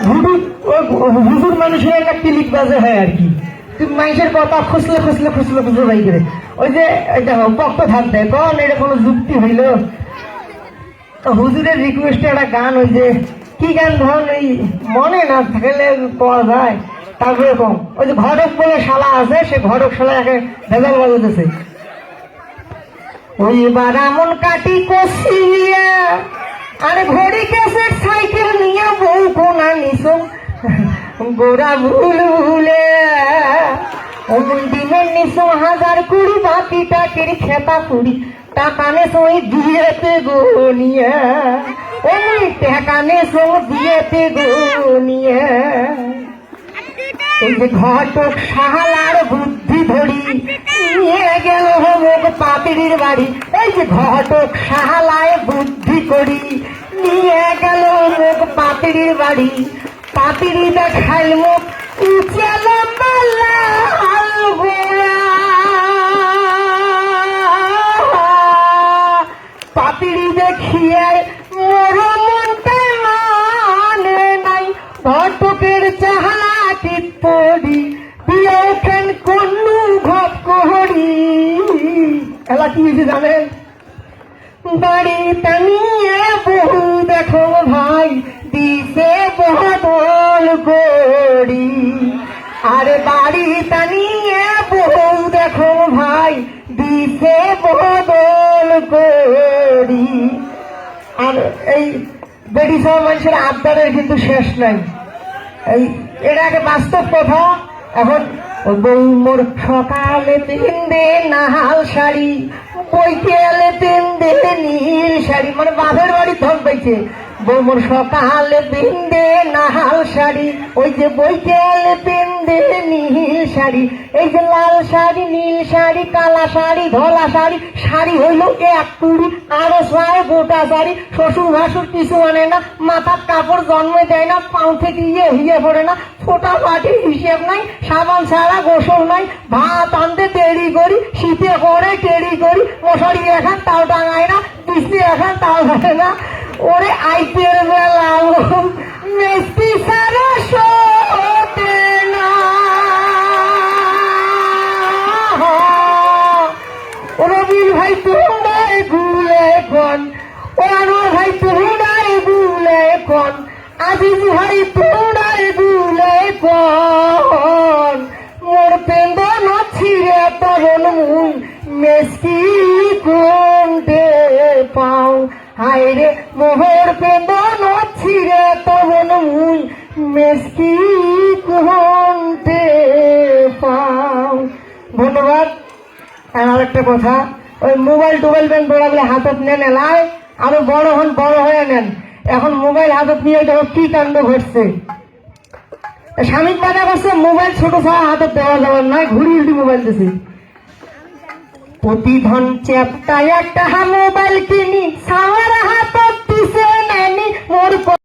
Voodoo হুজুর মানুষের একটা ক্লিক বাজে হয় আর কি, তুই মানুষের কথা খুঁজলে খুঁজলে খুঁজলে খুঁজলে বাই করে ওই যে দেখো পক্ষ থাক দেয় কন এটা কোনো যুক্তি হইল। হুজুরের রিকোয়েস্টে একটা গান, ওই যে কি গান ধরুন ওই মনে না থাকলে পাওয়া যায়, তারপরে কম ওই যে ঘটক বলে শালা আছে, সে ঘটক শালা একে ভেজাল বাজাতেছে। ওই এবার এমন কাটি কষি আরে ঘড়ি ক্যাসেট সাইকেল নিয়ে বউ কোনা নিছো গোড়া ভুল ভুলে অমন দিনের নিছো 1020 বাকি টাকের খেতা পুরি টাকানে সই দিয়েতে গোনিয়া অমনি টাকানে সো দিয়েতে গোনিয়া। এই যে ঘটক শাহালার বুদ্ধি ধরি নিয়ে গেল হোক পাপিড়ির বাড়ি, এই যে ঘটক শাহালায় বুদ্ধি করি নিয়ে গেল হোক পাপিড়ির বাড়ি, পাপিড়ি দেখাইল মুখ উঁচা লম্বা লাল গোড়া, পাপিড়ি দেখিয়ে মোর মনটা মানে নাই ঘটকের চাহালা পড়ি বিয়েখান কন্নু ঘট করি। এলা কি হয়েছে জানেন, বাড়ি টানিয়ে বহু দেখো ভাই দিছে বদল করি, আরে বাড়ি টানিয়ে বহু দেখো ভাই দিছে বদল করি। আর এই বেড়ি সব মানুষের আবদারের কিন্তু শেষ নাই, এই এটা একটা বাস্তব কথা। এখন বউ মোর সকালে পিন্দে নাহাল শাড়ি, বৈকালে পিন্দে নীল শাড়ি, মানে বাপের বাড়ি ধন পাইছে। বউ মোর সকালে পিন্দে নাহাল শাড়ি, ওই যে বৈকালে পিন্দে নীল শাড়ি, এই যে লাল শাড়ি নীল শাড়ি কালা শাড়ি ধলা শাড়ি, শাড়ি হইল 1 কুড়ি, আরো ছয় গোটা শাড়ি। শ্বশুর ভাসুর কিছু আনে না, মাথার কাপড় জন্মে দেয় না, পাও থেকে হিয়ে পড়ে না, ফোটা পাটির হিসেব নাই, সাবান ছাড়া গোসল নাই, ভাত আনতে দেরি করি, শীতে করে টেরি করি, মশারি এখান তাও টাঙায় না, বৃষ্টি এখান তাও থাকে না। ওরে আইতের বেলা মেস্তি সারা শোতে না, রবির ভাই তোমরাই গুলে কন, ও আনোয়ার ভাই তোমরাই গুলে কন, আজিজ ভাই তোমরাই গুলে কন, মোর পেন্দ নছিরে তরণ মুই মেসকি কোনতে পাও, হায় রে মোহর পেন্দ নছিরে তরণ মুই মেসকি কোনতে পাও। ধন্যবাদ। আর একটা কথা, ওই মোবাইল টোবাইল ব্যাংক বড় বলে হাতত নেন এলাই, আরো বড় হন, বড় হয়ে নেন। এখন মোবাইল হাতত নিয়ে দেখো কি কাণ্ড ঘটছে। স্বামীর বাধা করছে মোবাইল ছোট ছাড়া হাতত দেওয়া যাবে না, ঘুরি উল্টি মোবাইল দিছে। প্রতিধন চ্যাপটা একটা মোবাইল কিনি সাওয়ার হাতত দিছে নানি মোর